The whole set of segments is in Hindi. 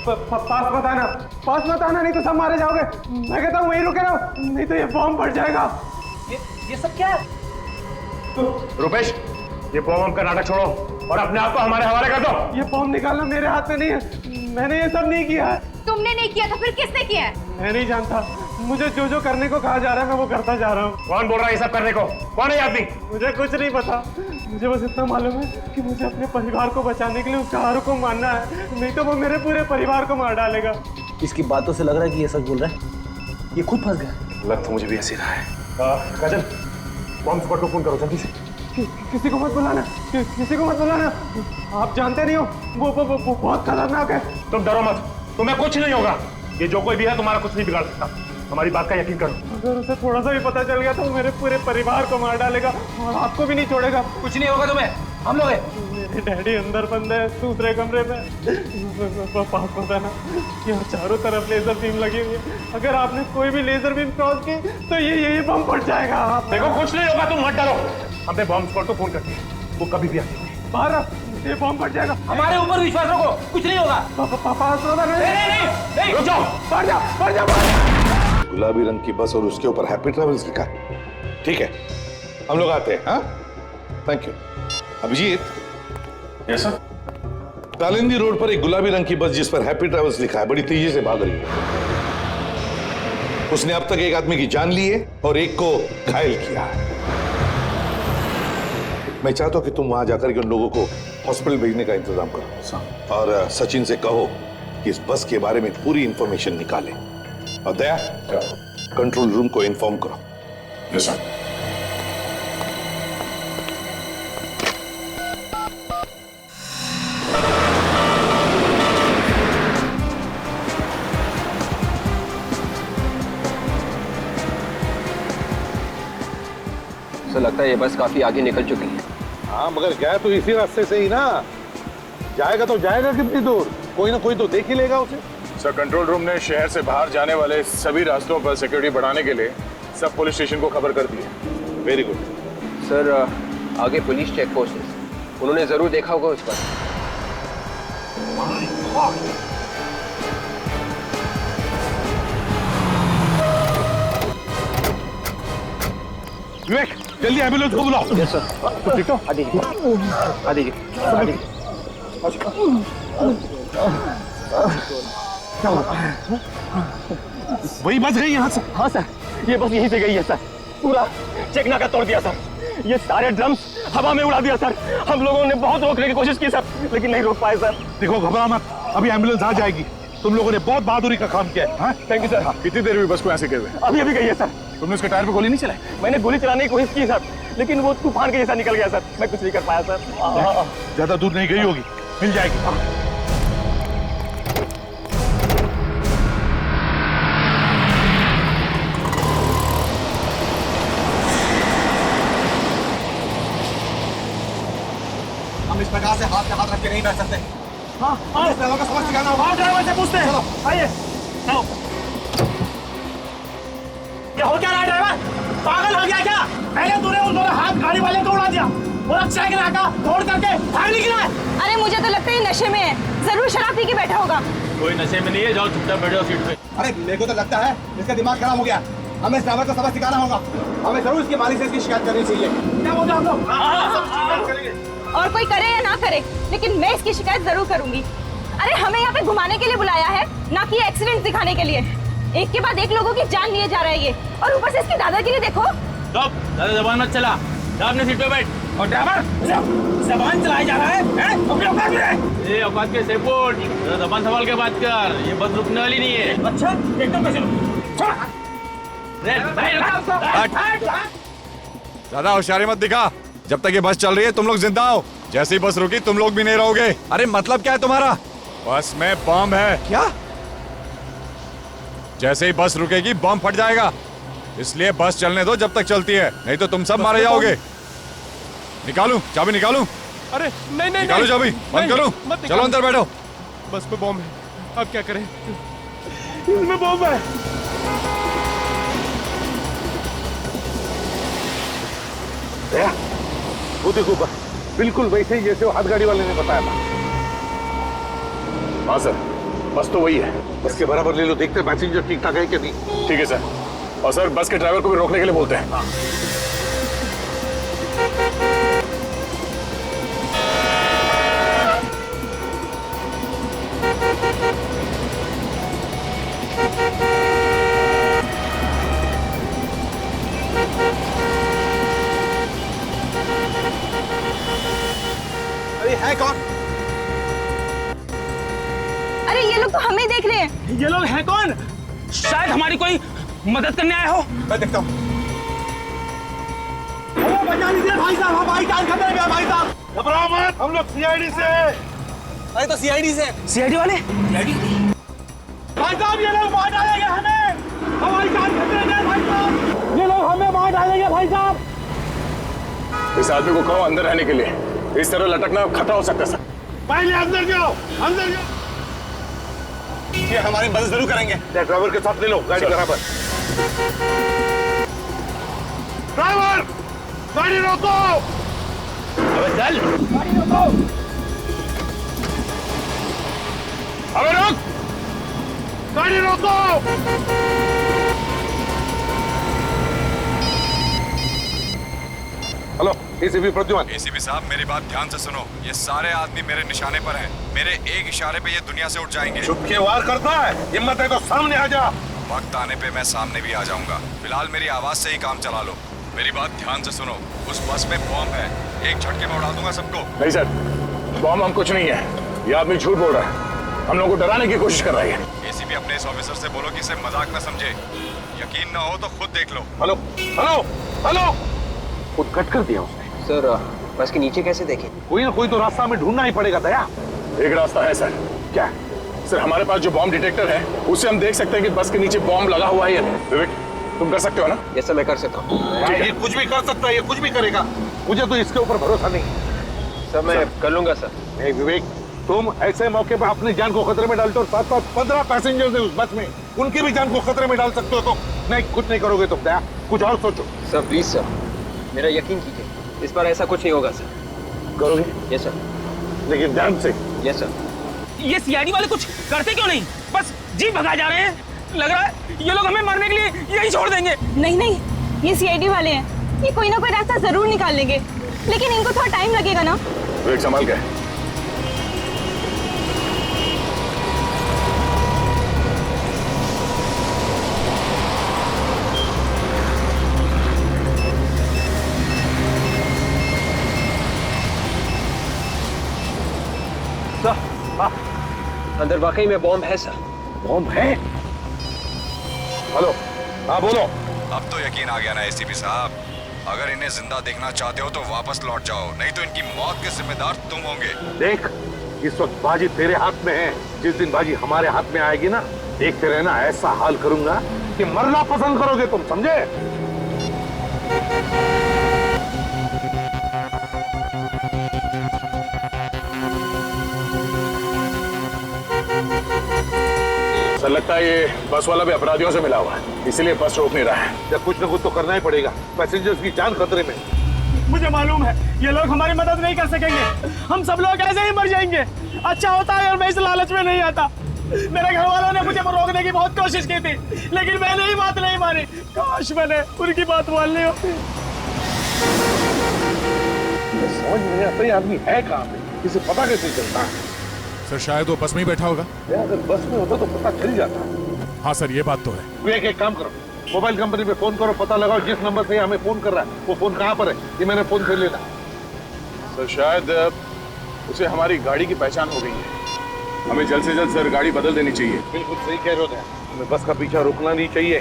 पास मत आना, नहीं तो सब मारे जाओगे। मैं कहता हूँ वहीं रुके रहो, नहीं तो ये बॉम्ब फट जाएगा। ये सब क्या है? रुपेश, ये बॉम्ब का नाटक छोड़ो और अपने आप को हमारे हवाले कर दो। ये बॉम्ब निकालना मेरे हाथ में नहीं है, मैंने ये सब नहीं किया है। तुमने नहीं किया तो फिर किसने किया है? मैं नहीं जानता, मुझे जो जो करने को कहा जा रहा है मैं वो करता जा रहा हूँ। कौन बोल रहा है ये सब करने को? कौन है आदमी? मुझे कुछ नहीं पता, मुझे बस इतना मालूम है कि मुझे अपने परिवार को बचाने के लिए उस चारों को मारना है, नहीं तो वो मेरे पूरे परिवार को मार डालेगा। इसकी बातों से लग रहा है कि ये सच बोल रहा है, ये खुद फंस गया। लग तो मुझे भी ऐसे रहा है। काजल, बॉम्ब स्क्वाड को फोन करो जल्दी से। किसी को मत बुलाना, किसी को मत बुलाना, आप जानते नहीं हो वो बहुत खतरनाक है। तुम डरो मत, तुम्हें कुछ नहीं होगा। ये जो कोई भी है तुम्हारा कुछ नहीं बिगाड़ सकता, हमारी बात का यकीन करो। अगर उसे थोड़ा सा भी पता चल गया तो वो मेरे पूरे परिवार को मार डालेगा और आपको भी नहीं छोड़ेगा। कुछ नहीं होगा तुम्हें, हम लोग हैं। मेरे डैडी अंदर बंद है दूसरे कमरे में। पास होता ना, यहाँ चारों तरफ लेजर बीम लगी हुई है, अगर आपने कोई भी लेजर बीम क्रॉस की तो ये बम फट जाएगा। देखो कुछ नहीं होगा, तुम मत डरो। हमने बॉम्ब स्क्वाड को फोन कर दिया, वो कभी भी आती है। बाहर ये बम फट जाएगा। हमारे ऊपर विश्वास रखो, कुछ नहीं होगा। पास होता नहीं, रुक जाओ, बढ़ जा। गुलाबी रंग की बस और उसके ऊपर हैप्पी ट्रैवल्स लिखा है। ठीक है, हम लोग आते हैं। हाँ, thank you. Abhijit, yes sir. Talindi road पर एक गुलाबी रंग की बस जिस पर हैप्पी ट्रैवल्स लिखा है बड़ी तेजी से भाग रही है। उसने अब तक एक आदमी की जान ली है और एक को घायल किया है। मैं चाहता हूं कि तुम वहां जाकर के उन लोगों को हॉस्पिटल भेजने का इंतजाम करो और सचिन से कहो कि इस बस के बारे में पूरी इंफॉर्मेशन निकाले। और दया, कंट्रोल रूम को इन्फॉर्म करो। Yes sir. तो लगता है ये बस काफी आगे निकल चुकी है। हाँ, मगर गया तो इसी रास्ते से ही ना। जाएगा तो जाएगा कितनी दूर, कोई ना कोई तो देख ही लेगा उसे। सर, कंट्रोल रूम ने शहर से बाहर जाने वाले सभी रास्तों पर सिक्योरिटी बढ़ाने के लिए सब पुलिस स्टेशन को खबर कर दी है। वेरी गुड सर, आगे पुलिस चेक पोस्ट है, उन्होंने जरूर देखा होगा उस पर। विवेक, जल्दी एम्बुलेंस को बुलाओ। Yes sir. ठीक हो? आदि वही बच गई यहाँ से। हाँ सर, ये बस यहीं से गई है सर। पूरा चेक नाका तोड़ दिया सर, ये सारे ड्रम्स हवा में उड़ा दिया सर। हम लोगों ने बहुत रोकने की कोशिश की सर, लेकिन नहीं रोक पाए सर। देखो, घबरा मत, अभी एम्बुलेंस आ जाएगी। तुम लोगों ने बहुत बहादुरी का काम किया है। Thank you sir. कितनी देर हुई बस को ऐसे हुए? अभी अभी गई है सर। तुमने उसके टायर पे गोली नहीं चलाई? मैंने गोली चलाने की कोशिश की सर, लेकिन वो तूफान के जैसा निकल गया सर, मैं कुछ नहीं कर पाया सर। ज्यादा दूर नहीं गई होगी, मिल जाएगी। हम इस प्रकार से हाथ पे हाथ रख के नहीं बैठ सकते। हाँ, इस ड्राइवर का सबक सिखाना होगा। ड्राइवर से पूछते हैं। आइए, चलो। ये हो क्या रहा है ड्राइवर? पागल हो गया क्या? पहले तूने उन दोनों हाथ गाड़ी वाले को उड़ा दिया और अब चेक नाका तोड़ करके भाग निकला है। अरे मुझे तो लगता है ये नशे में है, जरूर शराब पी के बैठा होगा। कोई नशे में नहीं है, जाओ चुपचाप बैठो सीट पे। अरे मेरे को तो लगता है इसका दिमाग खराब हो गया। हमें इस ड्राइवर को सबक सिखाना होगा। हमें जरूर इसके मालिक से इसकी शिकायत करनी चाहिए। क्या बोलते हैं हम लोग? और कोई करे या ना करे, लेकिन मैं इसकी शिकायत जरूर करूंगी। अरे हमें यहाँ पे घुमाने के लिए बुलाया है, ना कि एक्सीडेंट दिखाने के लिए। एक के बाद एक लोगों की जान लिए जा रहा है ये, और ऊपर से इसकी दादागिरी देखो। ज्यादा जबान मत चला, जा अपने सीट पे बैठ। और ड्राइवर, जबान चलाया जा रहा है? अपने औकात में रह। ये औकात के सेपोर्ट, जबान संभाल के बात कर, ये बस रुकने वाली नहीं है। अच्छा, एकदम कैसे? ज्यादा होशियारी मत दिखा। जब तक ये बस चल रही है तुम लोग जिंदा हो, जैसे ही बस रुकी तुम लोग भी नहीं रहोगे। अरे मतलब क्या है तुम्हारा? बस में बम है। क्या? जैसे ही बस रुकेगी बम फट जाएगा, इसलिए बस चलने दो जब तक चलती है, नहीं तो तुम सब मारे जाओगे। निकालूं चाबी? निकालूं? अरे नहीं नहीं, निकालूं चाबी? बंद करूं? चलो अंदर बैठो। बस पे बम है, अब क्या करें? इसमें बम है। वो देखो, बिल्कुल वैसे ही जैसे वो हाथ गाड़ी वाले ने बताया था। हाँ सर, बस तो वही है। बस के बराबर ले लो, देखते हैं पैसेंजर ठीक ठाक है कि नहीं। ठीक है सर। और सर बस के ड्राइवर को भी रोकने के लिए बोलते हैं। अरे है कौन? अरे ये लोग तो हमें देख रहे हैं। ये लोग हैं कौन? शायद हमारी कोई मदद करने आए हो। मैं देखता हूँ। अरे बचा लीजिए भाई साहब, हमारी जान खतरे में है भाई साहब। घबराओ मत, हम लोग सीआईडी से हैं। अरे तो सीआईडी से। सीआईडी वाले? भाई साहब ये लोग मार डालेंगे हमें, हमारी जान खतरे में है भाई साहब। ये लोग हमें मार डालेंगे भाई साहब। इस आदमी को कहो अंदर रहने के लिए, इस तरह लटकना खतरा हो सकता है सर। पहले अंदर जाओ, अंदर जाओ। ये हमारी मदद जरूर करेंगे। ड्राइवर के साथ ले लो गाड़ी बराबर। ड्राइवर गाड़ी रोको। अबे चल, गाड़ी रोको। अबे रोक, गाड़ी रोको। Hello ACP Pradyuman. एसीपी साहब मेरी बात ध्यान से सुनो, ये सारे आदमी मेरे निशाने पर हैं। मेरे एक इशारे पे ये दुनिया से उठ जाएंगे। छुप के वार करता है, हिम्मत है तो सामने आ जा। वक्त आने पे मैं सामने भी आ जाऊंगा, फिलहाल मेरी आवाज से ही काम चला लो। मेरी बात ध्यान से सुनो, उस बस में बॉम्ब है, एक झटके में उड़ा दूंगा सबको। नहीं सर, बॉम्ब हम कुछ नहीं है। ये आदमी झूठ बोल रहा है, हम लोगों को डराने की कोशिश कर रहा है। एसीपी अपने इस ऑफिसर से बोलो कि इसे मजाक न समझे, यकीन न हो तो खुद देख लो। हेलो हेलो हेलो, खुद कट कर दिया उसने। सर बस के नीचे कैसे देखें? कोई ना कोई तो रास्ता हमें ढूंढना ही पड़ेगा दया। एक रास्ता है सर। क्या? सर हमारे पास जो बॉम्ब डिटेक्टर है उससे हम देख सकते हैं कि बस के नीचे बॉम्ब लगा हुआ है या नहीं। विवेक तुम कर सकते हो ना? ये सब मैं कर सकता हूँ। ये कुछ भी कर सकता है, ये कुछ भी करेगा। मुझे तो इसके ऊपर भरोसा नहीं है। सर मैं कर लूंगा सर। नहीं विवेक, तुम ऐसे मौके पर अपनी जान को खतरे में डालते हो। साथ साथ 15 पैसेंजर्स हैं उस बस में, उनकी भी जान को खतरे में डाल सकते हो। तो नहीं, कुछ नहीं करोगे तुम दया, कुछ और सोचो। सर प्लीज सर, मेरा यकीन कीजिए, इस बार ऐसा कुछ नहीं होगा सर। करोगे? Yes sir. लेकिन ध्यान से। Yes sir. ये सीआईडी वाले कुछ करते क्यों नहीं? बस जीप भगा जा रहे हैं। लग रहा है ये लोग हमें मारने के लिए यही छोड़ देंगे। नहीं नहीं, ये सीआईडी वाले हैं, ये कोई ना कोई रास्ता जरूर निकाल लेंगे, लेकिन इनको थोड़ा टाइम लगेगा ना। विवेक संभाल के। अंदर वाकई में बॉम्ब है सर। बॉम्ब है? हेलो, हाँ बोलो। अब तो यकीन आ गया ना एसीपी साहब, अगर इन्हें जिंदा देखना चाहते हो तो वापस लौट जाओ, नहीं तो इनकी मौत के जिम्मेदार तुम होंगे। देख, इस वक्त बाजी तेरे हाथ में है, जिस दिन बाजी हमारे हाथ में आएगी ना, देखते रहना, ऐसा हाल करूंगा कि मरना पसंद करोगे तुम, समझे? सर लगता है ये बस वाला भी अपराधियों से मिला हुआ है, इसीलिए बस रोक नहीं रहा है। या कुछ न कुछ तो करना ही पड़ेगा, पैसेंजर्स की जान खतरे में। मुझे मालूम है ये लोग हमारी मदद नहीं कर सकेंगे, हम सब लोग ऐसे ही मर जाएंगे। अच्छा होता है और मैं इस लालच में नहीं आता। मेरे घर वालों ने मुझे रोकने की बहुत कोशिश की थी, लेकिन मैंने ही बात नहीं मानी। काश मैंने उनकी बात मान ली होती। समझ में नहीं आता ये आदमी है कहाँ पे, किसे पता कैसे चलता है? सर शायद वो बस में ही बैठा होगा। अगर बस में होता तो पता चल जाता। हाँ सर ये बात तो है। विवेक एक काम करो, मोबाइल कंपनी पे फोन करो, पता लगाओ जिस नंबर से हमें फोन कर रहा है वो फोन कहाँ पर है, ये मैंने फोन से लेना। सर शायद उसे हमारी गाड़ी की पहचान हो गई है, हमें जल्द से जल्द सर गाड़ी बदल देनी चाहिए। बिल्कुल सही कह रहे हो, हमें बस का पीछा रुकना नहीं चाहिए,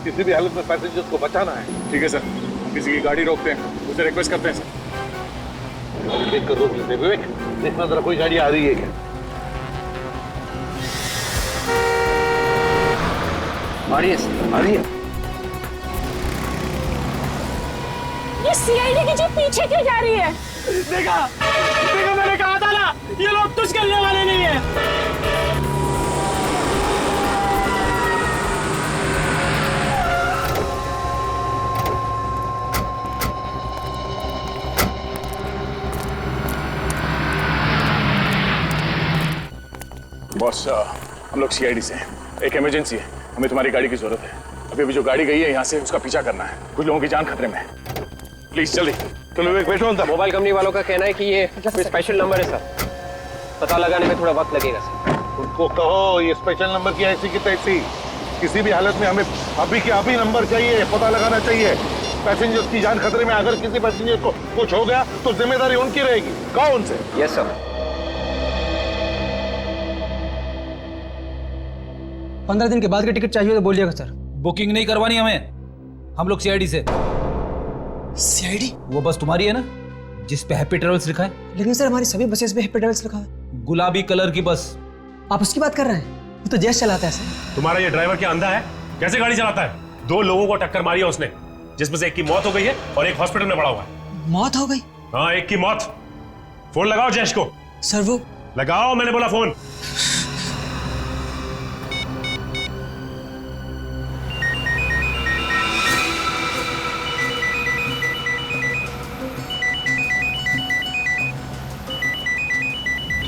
किसी भी हालत में पैसेंजर्स को बचाना है। ठीक है सर, हम किसी की गाड़ी रोकते हैं, उसे रिक्वेस्ट करते हैं सर। देख कर रोक लेते। विवेक देखना जरा कोई गाड़ी आ रही है क्या? आ रही है सर, आ रही है। ये सीआईडी की जीप पीछे क्यों जा रही है? देखा देखा, मैंने कहा था ना ये लोग कुछ करने वाले नहीं है। बॉस हम लोग सीआईडी से हैं। एक इमरजेंसी है, हमें तुम्हारी गाड़ी की जरूरत है। अभी जो गाड़ी गई है यहाँ से, उसका पीछा करना है। कुछ लोगों की जान खतरे में है। प्लीज जल्दी। तुम लोग बैठो अंदर। मोबाइल कंपनी वालों का कहना है कि ये कोई स्पेशल नंबर है सर, पता लगाने में थोड़ा वक्त लगेगा सर। उनको कहो ये स्पेशल नंबर की ऐसी की तैसी, किसी भी हालत में हमें अभी के अभी नंबर चाहिए, पता लगाना चाहिए। पैसेंजर्स की जान खतरे में, अगर किसी पैसेंजर को कुछ हो गया तो जिम्मेदारी उनकी रहेगी। कहो उनसे। Yes sir. 15 दिन के बाद की टिकट चाहिए तो बोलिएगा सर। बुकिंग नहीं करवानी हमें, हम लोग सीआईडी से। सीआईडी? वो बस तुम्हारी है ना, जिस पे हैप्पी ट्रेवल्स लिखा है? लेकिन सर हमारी सभी बसेस पे हैप्पी ट्रेवल्स लिखा है। गुलाबी कलर की बस। आप उसकी बात कर रहे हैं? वो तो जैश चलाता है सर। तुम्हारा ये ड्राइवर क्या अंधा है? कैसे गाड़ी चलाता है? 2 लोगों को टक्कर मारी है उसने, जिसमें से एक की मौत हो गई है और एक हॉस्पिटल में पड़ा हुआ है। मौत हो गई? हाँ, एक की मौत। फोन लगाओ जैश को। सर वो लगाओ, मैंने बोला फोन।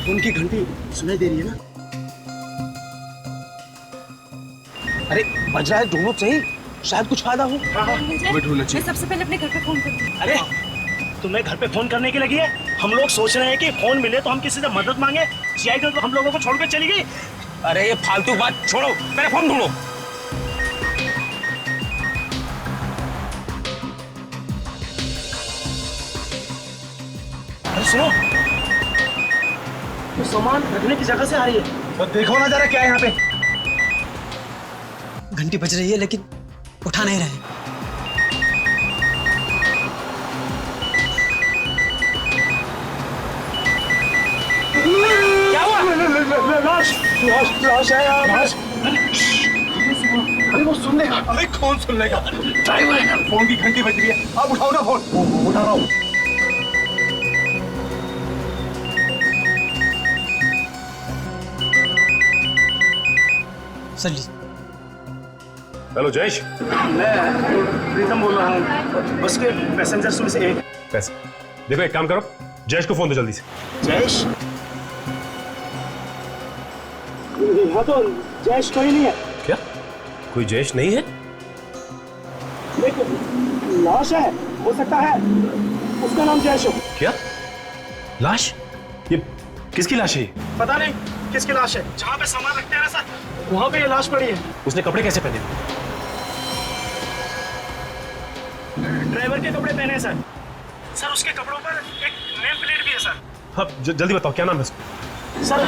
उनकी घंटी सुनाई दे रही है ना? अरे बज रहा है, ढूंढो सही, शायद कुछ फायदा हो। मैं सबसे पहले अपने घर पे फोन करूंगी। अरे तुम्हें घर पे फोन करने की लगी है? हम लोग सोच रहे हैं कि फोन मिले तो हम किसी से मदद मांगे। सीआईडी तो हम लोगों को छोड़कर चली गई। अरे ये फालतू बात छोड़ो, मेरा फोन ढूंढो। अरे सुनो, तो सामान रखने की जगह से आ रही है। तो देखो ना जरा क्या है यहाँ पे। घंटी बज रही है लेकिन उठा नहीं रहे। क्या हुआ? लाश है यार। लाश। अरे वो सुन लेगा। अरे कौन सुन लेगा? ड्राइवर है। फोन की घंटी बज रही है, आप उठाओ ना फोन। उठा रहा हूँ। सर ली। हेलो जयेश। मैं प्रीतम बोल रहा हूँ, बस के पैसेंजर्स में से एक। पैसे देखो, एक काम करो, जयेश को फोन दो जल्दी से। जयेश? यहाँ तो जयेश कोई नहीं है। क्या कोई जयेश नहीं है? एक लाश है, हो सकता है उसका नाम जयेश हो। क्या लाश? ये किसकी लाश है? पता नहीं किसकी लाश है। जहाँ पे सामान रखते हैं ना सर, वहाँ पे ये लाश पड़ी है। उसने कपड़े कैसे पहने? ड्राइवर के कपड़े पहने हैं सर। सर उसके कपड़ों पर एक नेम प्लेट भी है सर। हाँ, जल्दी बताओ क्या नाम है उसका? सर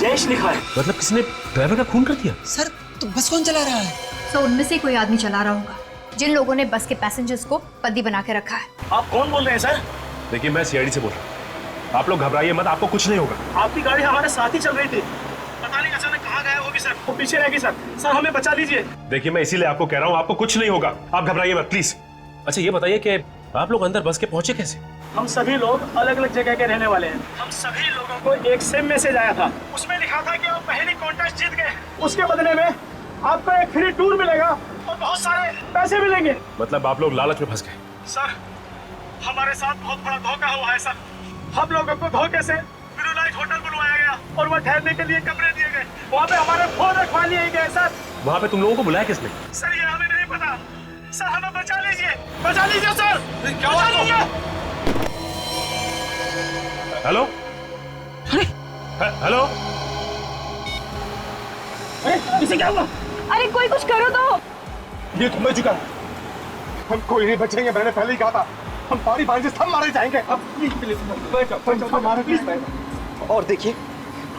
जयेश लिखा है। मतलब किसने ड्राइवर का खून कर दिया? सर तो बस कौन चला रहा है? तो उनमें से कोई आदमी चला रहा होगा, जिन लोगों ने बस के पैसेंजर्स को बंदी बना के रखा है। आप कौन बोल रहे हैं सर? देखिए, मैं सीआईडी से बोल रहा हूँ। आप लोग घबराइए मत, आपको कुछ नहीं होगा। आपकी गाड़ी हमारे साथ ही चल रही थी, पता नहीं अचानक कहाँ गया होगी सर। वो पीछे रहेगी सर। सर हमें बचा लीजिए। देखिए, मैं इसीलिए आपको कह रहा हूँ, आपको कुछ नहीं होगा, आप घबराइए मत प्लीज। अच्छा ये बताइए कि आप लोग अंदर बस के पहुंचे कैसे? हम सभी लोग अलग अलग जगह के रहने वाले हैं। हम सभी लोगों को एक सेम मैसेज आया था, उसमें लिखा था कि आप पहली कॉन्टेस्ट जीत गए, उसके बदले में आपको एक फ्री टूर मिलेगा और बहुत सारे पैसे मिलेंगे। मतलब आप लोग लालच में फंस गए? सर हमारे साथ बहुत बड़ा धोखा हुआ है सर। हम लोगों को धोखे से ब्लूलाइट होटल बुलवाया गया और वहाँ ठहरने के लिए कमरे दिए गए। वहाँ पे हमारे फोन रखवा लिए गए सर। वहाँ पे तुम लोगों को बुलाया किसने? सर ये हमें नहीं पता। सर हमें बचा लीजिए सर। क्या हुआ? हेलो हेलो, इसे क्या हुआ? अरे कोई कुछ करो तो। ये थम चुका है, हम कोई नहीं बचेंगे। मैंने पहले ही कहा था, हम पानी पानी से सब मारे जाएंगे। अब प्लीज प्लीज और देखिए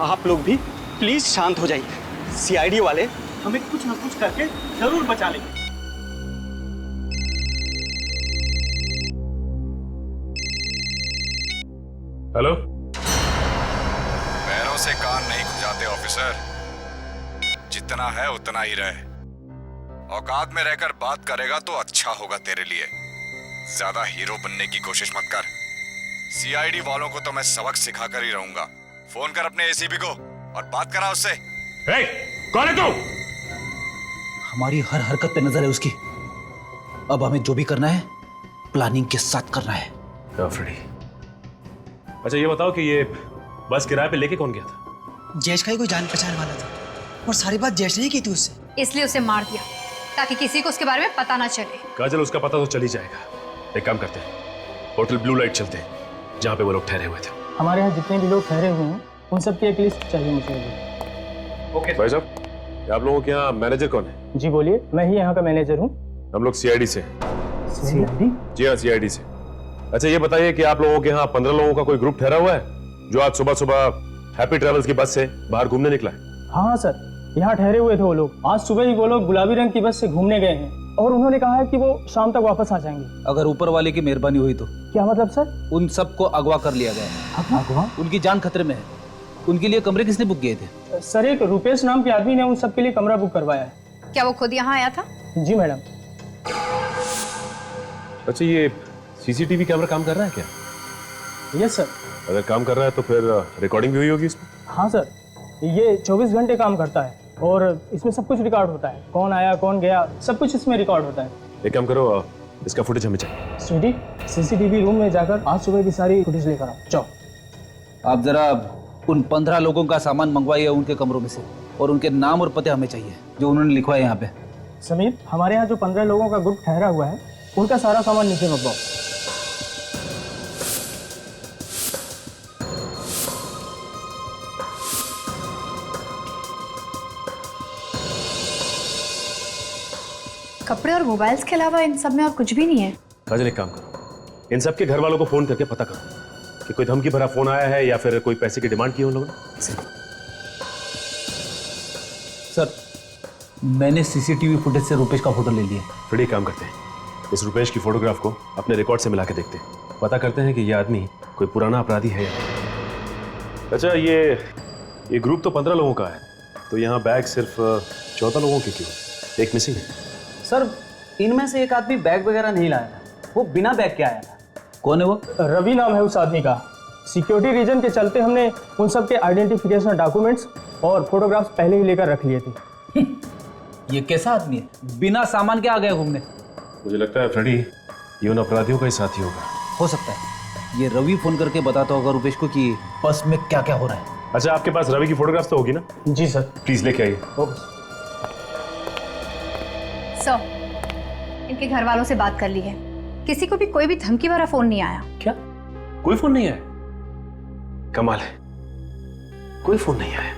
आप लोग भी प्लीज शांत हो जाइए। सीआईडी वाले हमें कुछ ना कुछ करके जरूर बचा लेंगे। हेलो। पैरों से कान नहीं खुजाते ऑफिसर, जितना है उतना ही रहे। औकात में रहकर बात करेगा तो अच्छा होगा तेरे लिए। ज्यादा हीरो बनने की कोशिश मत कर। सीआईडी वालों को तो मैं सबक सिखाकर ही रहूंगा। फोन कर अपने एसीपी को और बात करा उससे। कौन है तू? हमारी हर हरकत पे नजर है उसकी। अब हमें जो भी करना है प्लानिंग के साथ करना है। फ्रेडी। अच्छा ये बताओ कि ये बस किराए पे लेके कौन गया था? जयेश का ही कोई जान पहचान वाला था, और सारी बात जैसे ही की थी उससे। इसलिए उसे मार दिया ताकि किसी को उसके बारे में पता ना चले। काजल, उसका पता तो चल ही जाएगा। एक काम करते हैं, होटल ब्लू लाइट चलते हैं जहाँ पे वो लोग ठहरे हुए थे। हमारे यहाँ जितने भी लोग ठहरे हुए हैं उन सब की एक लिस्ट चाहिए मुझे। ओके भाई साहब, आप लोगों के यहाँ मैनेजर कौन है? जी बोलिए, मैं ही यहाँ का मैनेजर हूँ। हम लोग सीआईडी से। सीआईडी? जी हाँ, सीआईडी से। अच्छा ये बताइए कि आप लोगों के यहाँ 15 लोगों का कोई ग्रुप ठहरा हुआ है जो आज सुबह सुबह हैप्पी ट्रेवल्स की बस से बाहर घूमने निकला है? हाँ सर, यहाँ ठहरे हुए थे वो लोग। आज सुबह ही वो लोग गुलाबी रंग की बस से घूमने गए हैं और उन्होंने कहा है कि वो शाम तक वापस आ जाएंगे। अगर ऊपर वाले की मेहरबानी हुई तो? क्या मतलब सर? उन सबको अगवा कर लिया गया है। अगवा? उनकी जान खतरे में है। उनके लिए कमरे किसने बुक किए थे? सर, एक रुपेश नाम के आदमी ने उन सबके लिए कमरा बुक करवाया है। क्या वो खुद यहाँ आया था? जी मैडम। अच्छा ये सीसीटीवी कैमरा काम कर रहा है क्या? Yes sir. अगर काम कर रहा है तो फिर रिकॉर्डिंग भी हुई होगी इसमें? हाँ सर, ये 24 घंटे काम करता है और इसमें सब कुछ रिकॉर्ड होता है। कौन आया कौन गया सब कुछ इसमें रिकॉर्ड होता है। एक काम करो, इसका फुटेज हमें चाहिए। स्वीटी, सीसीटीवी रूम में जाकर आज सुबह की सारी फुटेज लेकर आओ। जाओ। आप जरा उन 15 लोगों का सामान मंगवाइए उनके कमरों में से, और उनके नाम और पते हमें चाहिए जो उन्होंने लिखवाए यहाँ पे। समीर, हमारे यहाँ जो 15 लोगों का ग्रुप ठहरा हुआ है उनका सारा सामान नीचे मंगवाओ। कपड़े और मोबाइल्स के अलावा इन सब में और कुछ भी नहीं है। काजल एक काम करो, इन सब के घर वालों को फोन करके पता करो कि कोई धमकी भरा फोन आया है या फिर कोई पैसे की डिमांड की उन लोगों ने। सर, मैंने सीसीटीवी फुटेज से रुपेश का फोटो ले लिया। फिर एक काम करते हैं, इस रुपेश की फोटोग्राफ को अपने रिकॉर्ड से मिला के देखते हैं, पता करते हैं कि ये आदमी कोई पुराना अपराधी है या नहीं। अच्छा ये ग्रुप तो 15 लोगों का है, तो यहाँ बैग सिर्फ 14 लोगों के क्यों? एक मिसिंग है। सर, इनमें से एक आदमी बैग वगैरह नहीं लाया था, वो बिना बैग के आया था। कौन है वो? रवि नाम है उस आदमी का। सिक्योरिटी रीजन के चलते हमने उन सब के आइडेंटिफिकेशन डॉक्यूमेंट्स और फोटोग्राफ्स पहले ही लेकर रख लिए थे। ये कैसा आदमी है, बिना सामान के आ गया घूमने? मुझे लगता है फ्रेडी ये उन अपराधियों का ही साथी होगा। हो सकता है ये रवि फोन करके बताता होगा रुपेश को कि बस में क्या क्या हो रहा है। अच्छा आपके पास रवि की फोटोग्राफ तो होगी ना? जी सर। प्लीज लेके आइए। सर, इनके घर वालों से बात कर ली है, किसी को भी कोई भी धमकी भरा फोन नहीं आया। क्या? कोई फोन नहीं आया? कमाल है, कोई फोन नहीं आया।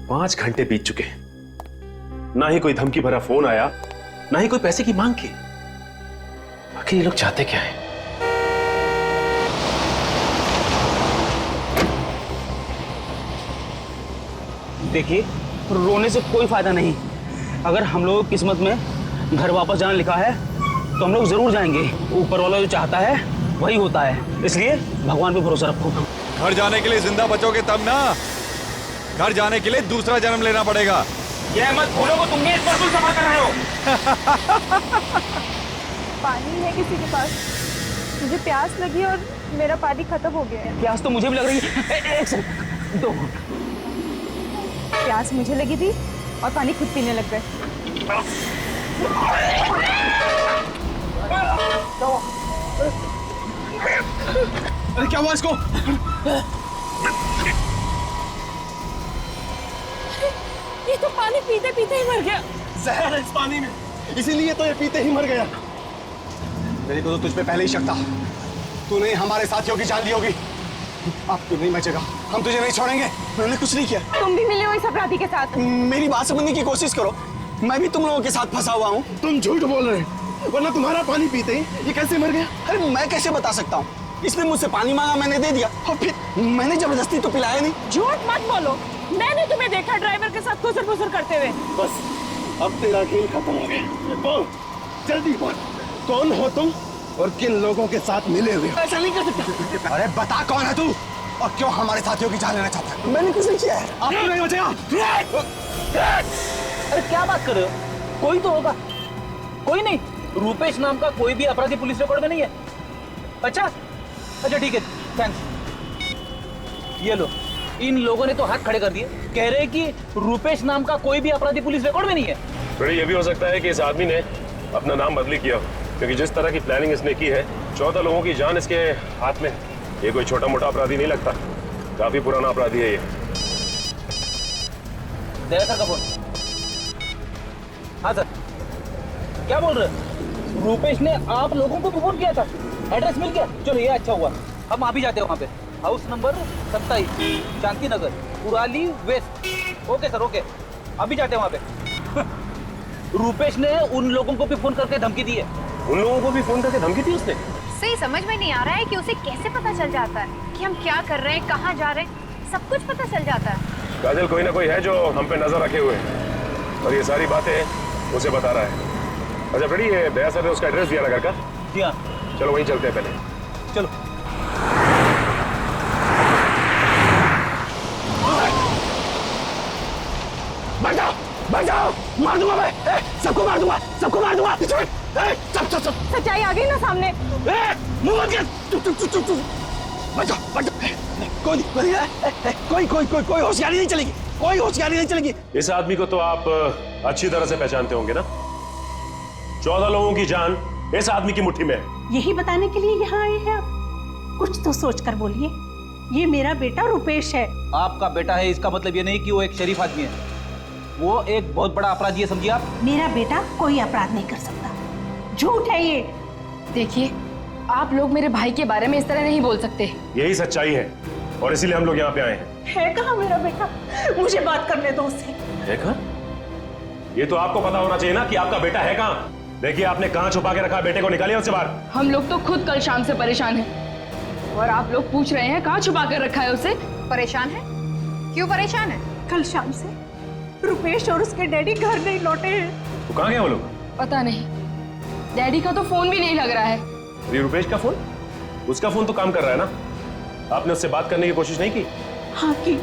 5 घंटे बीत चुके हैं, ना ही कोई धमकी भरा फोन आया, ना ही कोई पैसे की मांग की। आखिर ये लोग चाहते क्या हैं? देखिए, रोने से कोई फायदा नहीं। अगर हम लोग किस्मत में घर वापस जाना लिखा है तो हम लोग जरूर जाएंगे। ऊपर वाला जो चाहता है वही होता है, इसलिए भगवान पे भरोसा रखो। घर जाने के लिए जिंदा बचोगे तब ना, घर जाने के लिए दूसरा जन्म लेना पड़ेगा। ये मत भूलो को तुम ये परसों जमा कर रहे हो। पानी है किसी के पास? मुझे प्यास लगी और मेरा पानी खत्म हो गया है। प्यास तो मुझे भी लग रही है। एक सेकंड, दो। प्यास मुझे लगी थी और पानी खुद पीने लग गए। अरे क्या हुआ इसको? ये तो पानी पीते पीते ही मर गया। जहर है इस पानी में, इसीलिए तो ये पीते ही मर गया। मेरे को तो तुझ पे पहले ही शक था, तूने हमारे साथियों की जान ली होगी। अब तू नहीं बचेगा, हम तुझे नहीं छोड़ेंगे। मैंने कुछ नहीं किया। तुम भी मिले हो इस अपराधी के साथ? मेरी बात समझने की कोशिश करो, मैं भी तुम लोगों के साथ फंसा हुआ हूँ। तुम झूठ बोल रहे हो, वरना तुम्हारा पानी पीते ही ये कैसे मर गया? अरे मैं कैसे बता सकता हूँ? इसने मुझसे पानी मांगा, मैंने दे दिया, और फिर मैंने जबरदस्ती तो पिलाया नहीं। झूठ मत बोलो, मैंने तुम्हें देखा ड्राइवर के साथ खुसर-फुसर करते हुए। बस अब तेरा खेल खत्म हो गया। बोल, जल्दी बोल, कौन हो तुम और किन लोगों के साथ मिले हुए हो? ऐसा नहीं कर सकता। अरे बता कौन है तू और क्यों हमारे साथियों की जान लेना चाहता है? मैंने कुछ नहीं किया है। आप तो नहीं बचेगा। अरे क्या बात कर रहे हो? कोई तो होगा। कोई नहीं, रुपेश नाम का कोई भी अपराधी पुलिस रिकॉर्ड में नहीं है। अच्छा ठीक है, थैंक्स। ये लो, इन लोगों ने तो हाथ खड़े कर दिए, कह रहे हैं कि रुपेश नाम का कोई भी अपराधी पुलिस रिकॉर्ड में नहीं है। फ्रेडी ये भी हो सकता है कि इस आदमी ने अपना नाम बदली किया, क्योंकि जिस तरह की प्लानिंग इसने की है, 14 लोगों की जान इसके हाथ में। ये कोई छोटा मोटा अपराधी नहीं लगता, काफी पुराना अपराधी है ये। दया सर का फोन। हाँ सर, क्या बोल रहे हैं? रूपेश ने आप लोगों को फोन किया था, एड्रेस मिल गया? चलो ये अच्छा हुआ, हम आ भी जाते हैं वहाँ पे। House number 27, Shanti Nagar, Kurali west. Okay sir, okay, अभी जाते हैं वहाँ पे। रूपेश ने उन लोगों को भी फोन करके धमकी दी है। उन लोगों को भी फोन करके धमकी दी उसने? सही समझ में नहीं आ रहा है कि उसे कैसे पता चल जाता है कि हम क्या कर रहे हैं, कहाँ जा रहे हैं, सब कुछ पता चल जाता है। काजल, कोई ना कोई है जो हम पे नजर रखे हुए है और ये सारी बातें उसे बता रहा है। अच्छा फ्रेडी, ये दया सर ने उसका एड्रेस दिया ना घर का? जी हाँ। चलो वहीं चलते हैं पहले। चलो। बचाओ, बचाओ, मार दूंगा मैं, सबको मार दूंगा, सबको मार दूंगा। चुप, चुप। सच्चाई आ गई ना सामने। मुंह बंद कर, चुप। बचाओ। कोई होशियारी नहीं चलेगी, कोई होशियारी नहीं चलेगी। इस आदमी को तो आप अच्छी तरह से पहचानते होंगे ना? 14 लोगों की जान इस आदमी की मुट्ठी में है। यही बताने के लिए यहाँ आए हैं आप? कुछ तो सोच कर बोलिए। ये मेरा बेटा रुपेश है। आपका बेटा है इसका मतलब ये नहीं कि वो एक शरीफ आदमी है, वो एक बहुत बड़ा अपराधी है, समझिए आप। मेरा बेटा कोई अपराध नहीं कर सकता, झूठ है ये। देखिए, आप लोग मेरे भाई के बारे में इस तरह नहीं बोल सकते। यही सच्चाई है और इसीलिए हम लोग यहाँ पे आए हैं। है कहाँ मेरा बेटा? मुझे बात करने दो उससे। है कहाँ? ये तो आपको पता होना चाहिए ना कि आपका बेटा है कहाँ। देखिए, आपने कहाँ छुपा के रखा, बेटे को निकालिए उससे बाहर। हम लोग तो खुद कल शाम से परेशान हैं और आप लोग पूछ रहे हैं कहाँ छुपा कर रखा है उसे। परेशान है? क्यों परेशान है? कल शाम से रुपेश और उसके डैडी घर नहीं लौटे हैं। तो कहाँ गए वो लोग? पता नहीं, डैडी का तो फोन भी नहीं लग रहा है। अरे रुपेश का फोन? उसका फोन तो काम कर रहा है ना? आपने उससे बात करने की कोशिश नहीं की? हाँ की,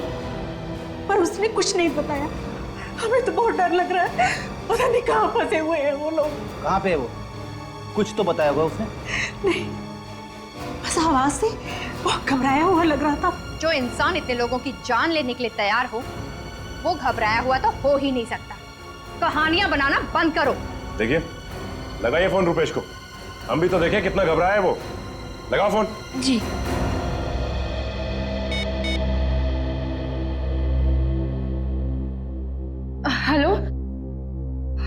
पर उसने कुछ नहीं बताया। हमें तो बहुत डर लग रहा है, पता नहीं कहाँ फंसे हुए हैं वो लोग। कहाँ पे है वो? कुछ तो बताया होगा उसने? नहीं, बस आवाज से बहुत घबराया हुआ लग रहा था। जो इंसान इतने लोगों की जान लेने के लिए तैयार हो, वो घबराया हुआ तो हो ही नहीं सकता। कहानियां बनाना बंद करो। देखिए, लगाइए फोन रुपेश को, हम भी तो देखें कितना घबराया है वो। लगाओ फोन। जी।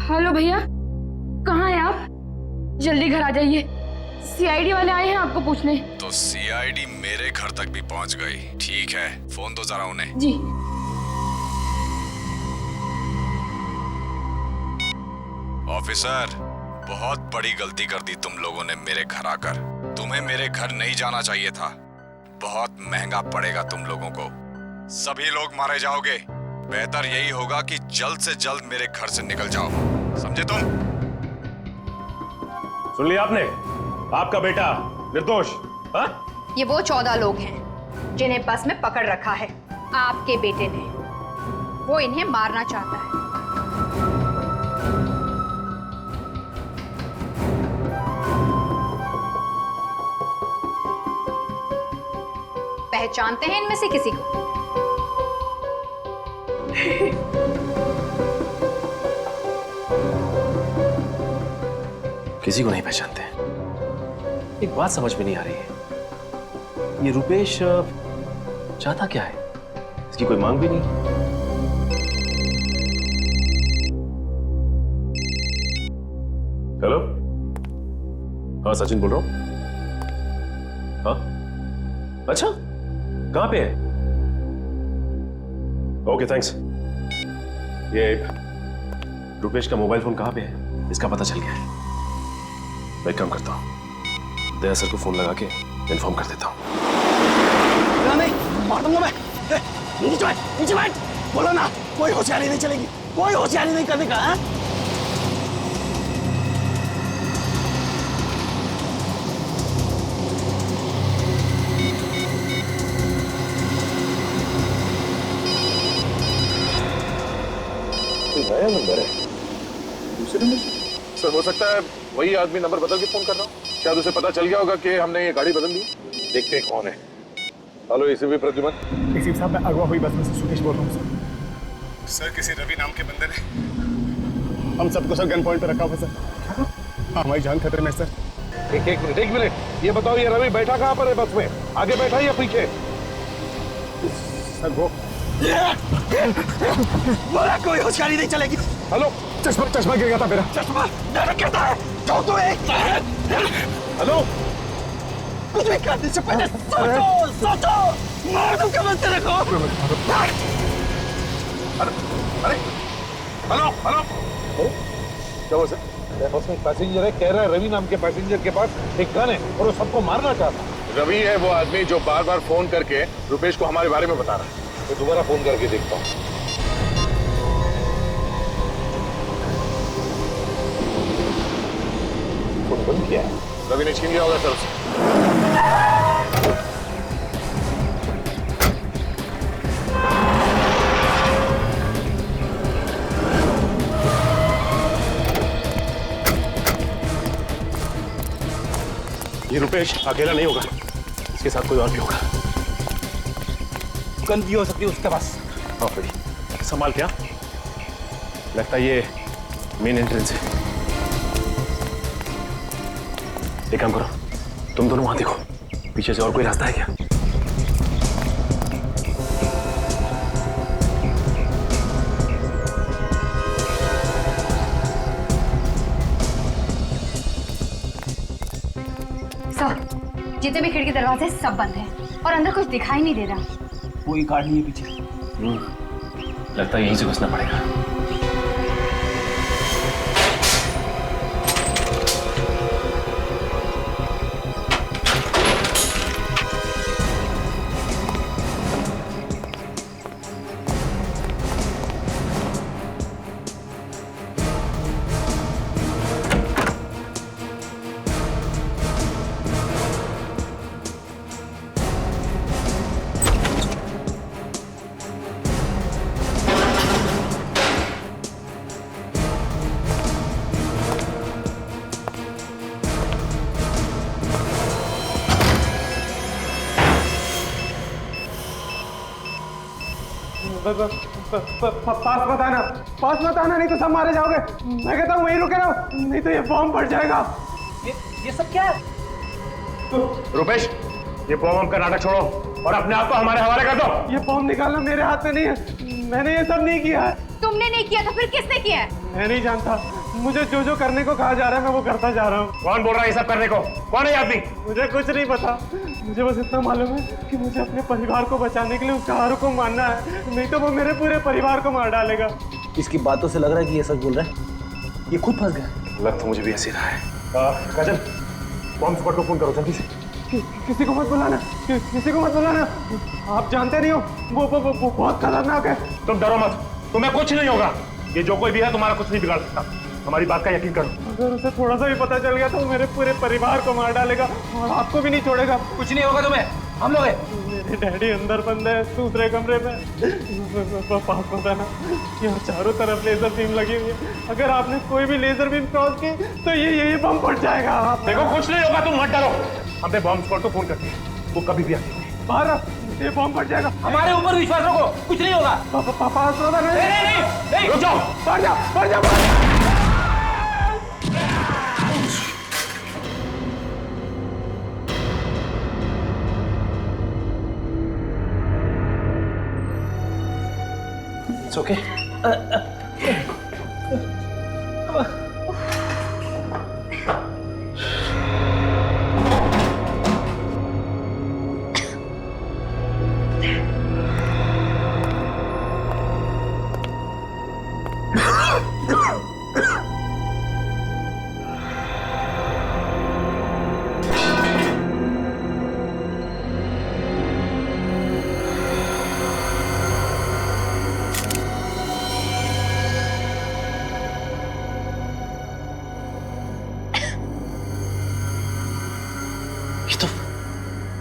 हेलो भैया, कहाँ हैं आप? जल्दी घर आ जाइए, सीआईडी वाले आए हैं आपको पूछने। तो सीआईडी मेरे घर तक भी पहुंच गई। ठीक है, फोन दो जरा उन्हें। जी। ऑफिसर, बहुत बड़ी गलती कर दी तुम लोगों ने मेरे घर आकर। तुम्हें मेरे घर नहीं जाना चाहिए था। बहुत महंगा पड़ेगा तुम लोगों को। सभी लोग मारे जाओगे। बेहतर यही होगा कि जल्द से जल्द मेरे घर से निकल जाओ, समझे तुम? सुन लिया आपने? आपका बेटा निर्दोष। हाँ? ये वो 14 लोग हैं जिन्हें बस में पकड़ रखा है आपके बेटे ने। वो इन्हें मारना चाहता है। पहचानते हैं इनमें से किसी को? किसी को नहीं पहचानते। एक बात समझ में नहीं आ रही है, ये रुपेश चाहता क्या है? इसकी कोई मांग भी नहीं। हेलो, हाँ सचिन बोल रहा हूं। हाँ, अच्छा, कहां पे है? Okay thanks. ये रुपेश का मोबाइल फोन कहां पे है? इसका पता चल गया है। मैं एक काम करता हूं, दया सर को फोन लगा के इन्फॉर्म कर देता हूं। नहीं, मार दूंगा मैं। नीचे बैठ, बोलो ना, कोई होशियारी नहीं चलेगी, कोई होशियारी नहीं करने का। हाँ? नया नंबर है, दूसरे नंबर से? सर हो सकता है वही आदमी नंबर बदल के फोन कर रहा हूँ। शायद उसे पता चल गया होगा कि हमने ये गाड़ी बदल दी। देखते हैं कौन है। Hello ACP Pradyuman. एसीपी साहब, मैं अगवा हुई बस में से सुकेश बोल रहा हूँ सर। किसी रवि नाम के बंदे ने हम सबको सर गन पॉइंट पे रखा हुआ सर। हमारी जान खतरे में सर। एक मिनट, ये बताओ, ये रवि बैठा कहाँ पर है बस में? आगे बैठा या पीछे? सर वो बोला कोई होशियारी नहीं चलेगी। हेलो, चश्मा चश्मा गिर गया था मेरा। चश्मा मेरा गिरता है। जाओ तो एक। हेलो, कुछ भी करने से पहले सोचो सोचो। मार दूं क्या मैं तेरे को? अरे हेलो हेलो, क्या हुआ सर? बस में पैसेंजर है, कह रहा है रवि नाम के पैसेंजर के पास एक गन है और वो सबको मारना चाहता। रवि है वो आदमी जो बार बार फोन करके रुपेश को हमारे बारे में बता रहा है। तो दोबारा फोन करके देखता हूँ। फोन बंद किया है, रवि ने छीन लिया होगा सर उसे। ये रुपेश अकेला नहीं होगा, इसके साथ कोई और भी होगा। गन भी हो सकती है उसके पास। हाँ फ्रेडी, संभाल क्या? लगता है ये मेन एंट्रेंस है। एक काम करो, तुम दोनों वहां देखो, पीछे से और कोई रास्ता है क्या? जितने भी खिड़की दरवाजे सब बंद हैं और अंदर कुछ दिखाई नहीं दे रहा। कोई गार्ड नहीं है पीछे। लगता है यहीं से घुसना पड़ेगा। पास मत आना नहीं तो सब मारे जाओगे। मैं कहता हूँ वहीं रुके रहो, नहीं तो ये बॉम्ब फट जाएगा। ये सब क्या है? रुपेश, ये बॉम्ब का नाटक छोड़ो और अपने आप को हमारे हवाले कर दो। ये बॉम्ब निकालना मेरे हाथ में नहीं है, मैंने ये सब नहीं किया है। तुमने नहीं किया तो फिर किसने किया है? मैं नहीं जानता, मुझे जो जो करने को कहा जा रहा है मैं वो करता जा रहा हूँ। कौन बोल रहा है ये सब करने को? कौन है आदमी? मुझे कुछ नहीं पता, मुझे बस इतना मालूम है कि मुझे अपने परिवार को बचाने के लिए उसका हर को मानना है, नहीं तो वो मेरे पूरे परिवार को मार डालेगा। इसकी बातों से लग रहा है कि ये सच बोल रहा है। ये खुद फंस गया। लग तो मुझे भी ऐसे रहा है। काजल, बॉम्ब स्क्वाड को फोन करो जल्दी से। किसी को मत बुलाना, किसी को मत बुलाना। आप जानते नहीं हो वो बहुत खतरनाक है। तुम डरो मत, तुम्हें कुछ नहीं होगा। ये जो कोई भी है तुम्हारा कुछ नहीं बिगाड़ सकता, हमारी बात का यकीन करो। अगर उसे थोड़ा सा भी पता चल गया तो वो मेरे पूरे परिवार को मार डालेगा और आपको भी नहीं छोड़ेगा। कुछ नहीं होगा तुम्हें, हम लोग हैं। मेरे डैडी अंदर बंद है दूसरे कमरे में। पास पता ना, यहाँ चारों तरफ लेजर बीम लगी हुई है, अगर आपने कोई भी लेजर बीम क्रॉस की तो ये बम फट जाएगा। देखो कुछ नहीं होगा, तुम मत डरो। हमने बॉम्ब स्क्वाड को फोन कर दिया, वो कभी भी आती है। बाहर ये बॉम्ब फट जाएगा। हमारे ऊपर विश्वास रखो, कुछ नहीं होगा। पास पता नहीं, रुक जाओ, बढ़ जाओ, बढ़ जाओ। It's okay.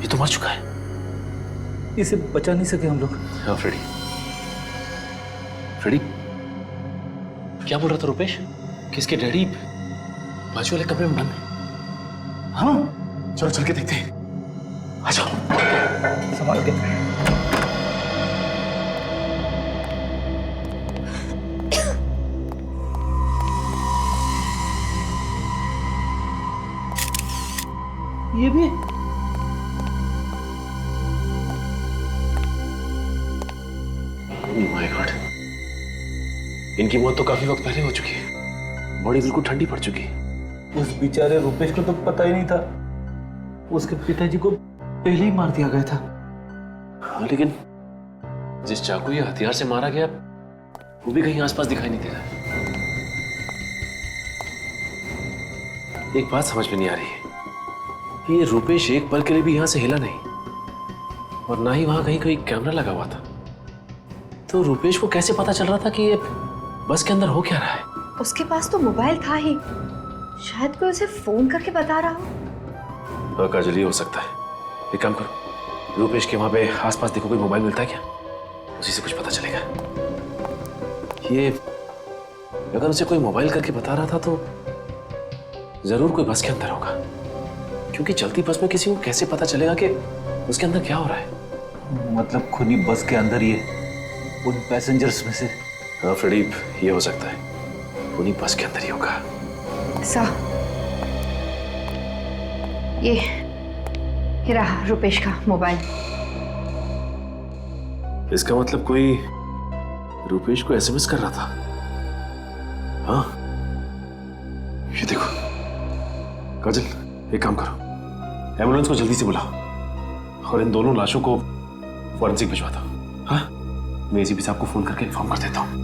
ये तो मर चुका है। इसे बचा नहीं सके हम लोग। हाँ फ्रेडी, फ्रेडी क्या बोल रहा था रुपेश? किसके डैडी बाजू वाले कमरे में बंद है? हाँ चलो चल के देखते हैं। आ जाओ, संभाल के। ये भी माय गॉड, इनकी मौत तो काफी वक्त पहले हो चुकी है, बॉडी बिल्कुल ठंडी पड़ चुकी है। उस बेचारे रुपेश को तो पता ही नहीं था, उसके पिताजी को पहले ही मार दिया गया था। हाँ, लेकिन जिस चाकू या हथियार से मारा गया वो भी कहीं आसपास दिखाई नहीं दे रहा। एक बात समझ में नहीं आ रही है कि ये रुपेश एक पल के लिए भी यहां से हिला नहीं, और ना ही वहां कहीं कोई कैमरा लगा हुआ था। तो रुपेश को कैसे पता चल रहा था कि ये बस के अंदर हो क्या रहा है? उसके पास तो मोबाइल था ही, शायद कोई उसे फोन करके बता रहा हो। हाँ काजल, ये हो सकता है। एक काम करो, रुपेश के वहां पे आसपास देखो, कोई मोबाइल मिलता है क्या? उसी से कुछ पता चलेगा। ये अगर उसे कोई मोबाइल करके बता रहा था तो जरूर कोई बस के अंदर होगा, क्योंकि चलती बस में किसी को कैसे पता चलेगा कि उसके अंदर क्या हो रहा है? मतलब खुद ही बस के अंदर ही है, उन पैसेंजर्स में से। हाँ फ्रेडी, ये हो सकता है, उन्हीं बस के अंदर ही होगा। ये रहा रुपेश का मोबाइल। इसका मतलब कोई रुपेश को एसएमएस कर रहा था। हाँ, ये देखो काजल, एक काम करो, एम्बुलेंस को जल्दी से बुलाओ और इन दोनों लाशों को फॉरेंसिक भिजवा दो। हाँ, मैं एसीपी साहब को फोन करके इन्फॉर्म कर देता हूँ।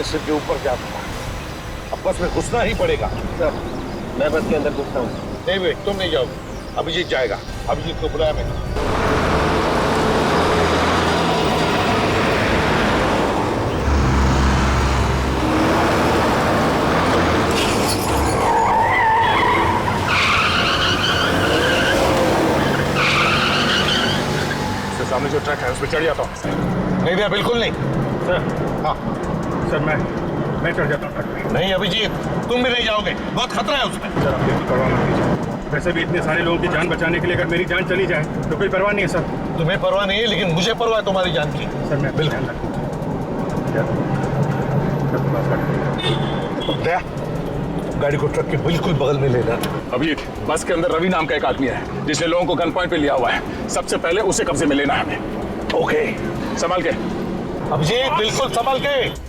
सिर के ऊपर क्या था, अब बस में घुसना ही पड़ेगा। सर, मैं बस के अंदर घुसता हूँ। नहीं भाई, तुम नहीं जाओगे, अभिजीत जाएगा। अभिजीत को बुलाया मैंने। सामने जो ट्रक है उस पर चढ़ जाता हूँ। नहीं भैया, बिल्कुल नहीं सर। हाँ सर, मैं चढ़ जाता हूँ। नहीं अभिजीत, तुम भी नहीं जाओगे, बहुत खतरा है उसमें। सर आप बिल्कुल परवाह मत कीजिए, वैसे भी इतने सारे लोगों की जान बचाने के लिए अगर मेरी जान चली जाए तो कोई परवाह नहीं है सर। तुम्हें परवाह नहीं है, लेकिन मुझे परवाह है तुम्हारी जान की। सर मैं बिल्कुल दया, गाड़ी को ट्रक के बिल्कुल बगल में लेना। अभी बस के अंदर रवि नाम का एक आदमी है जिसने लोगों को गन पॉइंट पे लिया हुआ है। सबसे पहले उसे कब्जे में लेना है हमें। ओके, संभाल के अभिजीत, बिल्कुल संभाल के।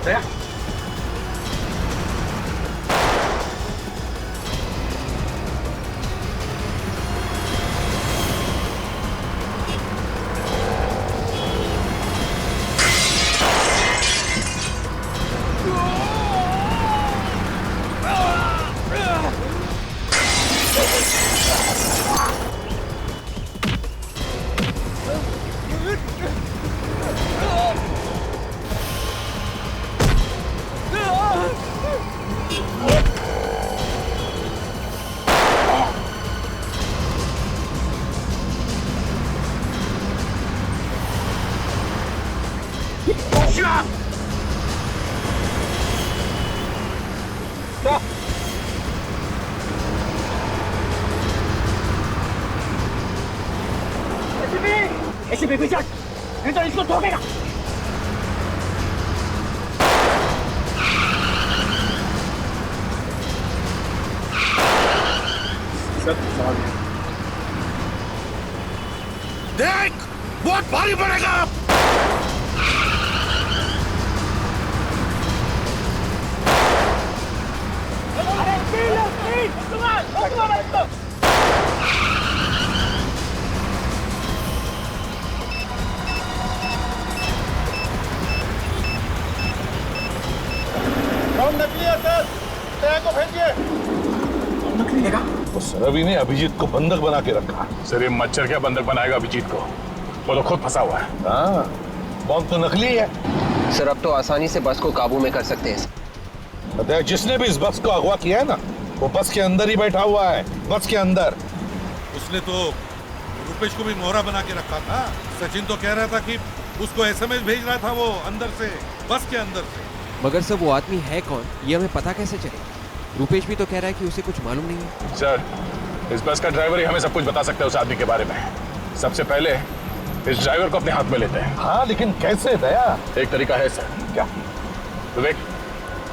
दया ऐसे बेबी चढ़, नहीं तो इसको ठोकेगा। देख, बहुत भारी पड़ेगा। नकली है सर, दया को भेजिए। नकली है? उस रवि ने अभिजीत को बंधक बना के रखा। सर ये मच्छर क्या बंधक बनाएगा अभिजीत को? वो तो खुद फंसा हुआ है। हाँ, बॉम्ब तो नकली है। सर अब तो आसानी से बस को काबू में कर सकते हैं। दया, जिसने भी इस बस को अगवा किया है ना, वो बस के अंदर ही बैठा हुआ है, बस के अंदर। उसने तो रुपेश को भी मोहरा बना के रखा था। सचिन तो कह रहा था कि उसको एसएमएस भेज रहा था वो अंदर से, बस के अंदर से। मगर सर वो आदमी है कौन, ये हमें पता कैसे चले? रुपेश भी तो कह रहा है कि उसे कुछ मालूम नहीं है। सर इस बस का ड्राइवर ही हमें सब कुछ बता सकता है उस आदमी के बारे में। सबसे पहले इस ड्राइवर को अपने हाथ में लेते हैं। हाँ, लेकिन कैसे दया? एक तरीका है सर। क्या? विवेक,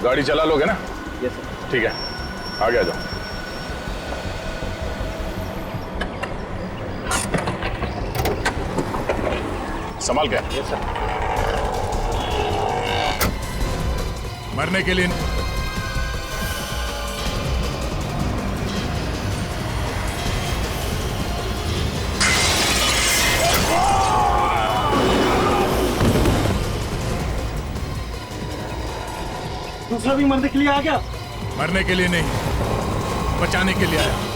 गाड़ी चला लोगे ना? Yes sir. ठीक है, आगे आ जाओ। संभाल के। Yes sir. मरने के लिए दूसरा भी मरने के लिए आ गया। मरने के लिए नहीं, बचाने के लिए आया।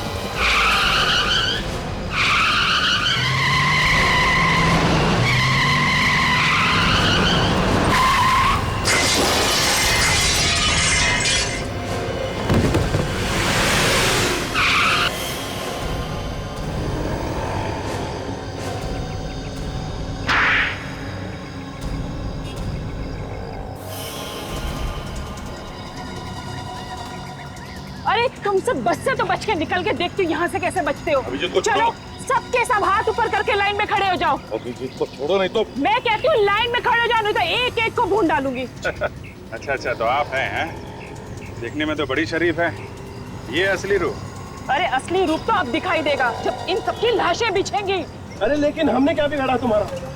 अरे तुम सब बस से तो बच के निकल के देखती हो यहाँ से कैसे बचते हो। अभिजीत को चलो सबके सब हाथ ऊपर करके लाइन में खड़े हो जाओ। अभिजीत को छोड़ो, नहीं तो। मैं कहती हूँ लाइन में खड़े हो जाओ, नहीं तो एक एक को भून डालूंगी। अच्छा तो आप हैं? देखने में तो बड़ी शरीफ है। ये असली रूप? अरे असली रूप तो अब दिखाई देगा जब इन सबकी लाशें बिछेंगी। अरे लेकिन हमने क्या बिगाड़ा तुम्हारा?